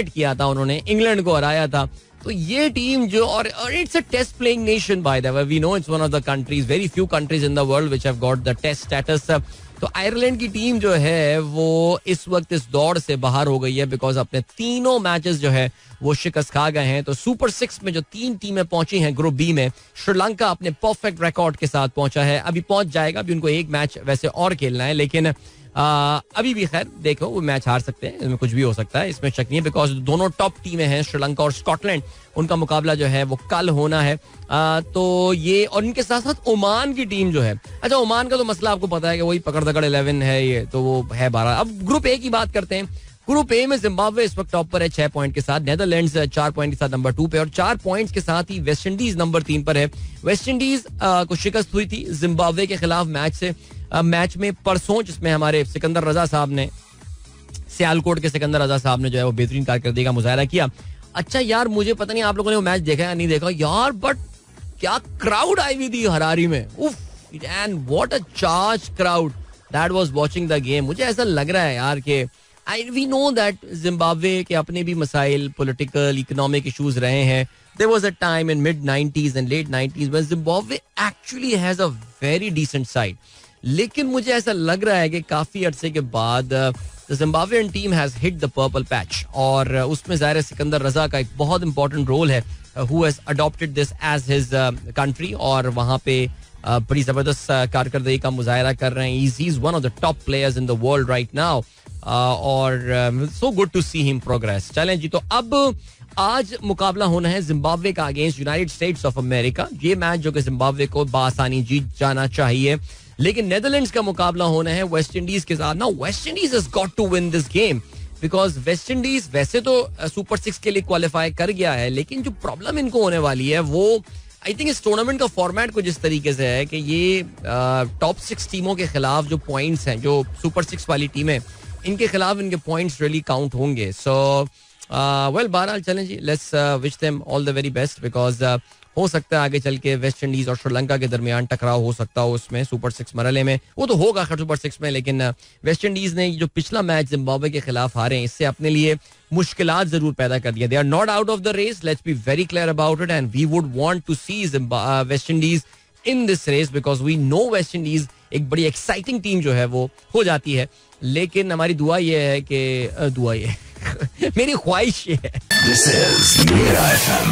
किया था उन्होंने, इंग्लैंड को हराया था. तो ये टीम जो, और it's a test playing nation by the way, we know it's one of the countries, very few countries in the world which have got the test status. तो आयरलैंड की टीम जो है वो इस वक्त इस दौड़ से बाहर हो गई है, बिकॉज अपने तीनों मैचेस जो है वो शिकस्त खा गए हैं. तो सुपर 6 में जो 3 टीमें पहुंची हैं ग्रुप बी में, श्रीलंका अपने परफेक्ट रिकॉर्ड के साथ पहुंचा है, अभी पहुंच जाएगा. अभी उनको एक मैच वैसे और खेलना है, लेकिन अभी भी खैर देखो वो मैच हार सकते हैं, इसमें कुछ भी हो सकता है, इसमें शक नहीं है, बिकॉज दोनों टॉप टीमें हैं श्रीलंका और स्कॉटलैंड. उनका मुकाबला जो है वो कल होना है. तो ये, और इनके साथ साथ ओमान की टीम जो है, अच्छा ओमान का तो मसला आपको पता है कि वही पकड़ दकड़ 11 है, ये तो वो है 12. अब ग्रुप ए की बात करते हैं. ग्रुप ए में जिम्बाब्वे इस वक्त टॉप पर है 6 पॉइंट के साथ, नेदरलैंड्स 4 पॉइंट के साथ नंबर 2 पे, और 4 पॉइंट्स के साथ ही वेस्ट इंडीज नंबर 3 पर है. वेस्ट इंडीज को शिकस्त हुई थी जिम्बाब्वे के खिलाफ मैच में परसों, जिसमें हमारे सिकंदर रजा साहब ने, सियालकोट के सिकंदर रजा साहब ने जो है वो बेहतरीन कारकर्दगी का मुजाहरा किया. अच्छा यार, मुझे पता नहीं आप लोगों ने वो मैच देखा या नहीं देखा यार, बट क्या क्राउड आई हुई थी हरारी में, उफ, and what a charge crowd that was watching the game. मुझे ऐसा लग रहा है यार कि वी नो दैट जिम्बाब्वे के अपने भी मसाइल, पॉलिटिकल इकोनॉमिक इश्यूज रहे हैं. There was a time in mid-90s and late 90s when Zimbabwe actually has a very decent side. लेकिन मुझे ऐसा लग रहा है कि काफी अरसे के बाद the Zimbabwean team has hit the purple patch, और उसमें ज़ाहिर सिकंदर रजा का एक बहुत इंपॉर्टेंट रोल है, who has adopted this as his country, और वहाँ पे बड़ी जबरदस्त कारकर्दगी का मुजाहरा कर रहे हैं. He's one of the top players in the world right now, और so good to see him progress. चलें जी, तो अब आज मुकाबला होना है जिम्बाब्वे का against United states of America. ये मैच जो कि जिम्बाब्वे को बासानी जीत जाना चाहिए, लेकिन नेदरलैंड्स का मुकाबला होना है वेस्ट इंडीज के साथ. ना, West Indies has got to win this game, because West Indies वैसे तो सुपर 6 के लिए क्वालिफाई कर गया है, लेकिन जो प्रॉब्लम इनको होने वाली है वो, आई थिंक इस टूर्नामेंट का फॉर्मेट कुछ इस तरीके से है कि ये टॉप 6 टीमों के खिलाफ जो पॉइंट्स हैं, जो सुपर 6 वाली टीमें, इनके खिलाफ इनके पॉइंट्स रियली काउंट होंगे. सो वेल, बहरहाल चलें जी, let's wish them all the very best, because हो सकता है आगे चल के वेस्ट इंडीज और श्रीलंका के दरमियान टकराव हो सकता हो उसमें सुपर 6 मरहले में. वो तो होगा खैर सुपर 6 में, लेकिन वेस्ट इंडीज ने जो पिछला मैच जिम्बाब्वे के खिलाफ हारे हैं, इससे अपने लिए मुश्किलात जरूर पैदा कर दिया. They are not out of the race, let's be very clear about it, and we would want to see West Indies in this race, because we know West Indies एक बड़ी एक्साइटिंग टीम जो है वो हो जाती है. लेकिन हमारी दुआ ये है कि मेरी ख्वाहिश ये है. This is Mira FM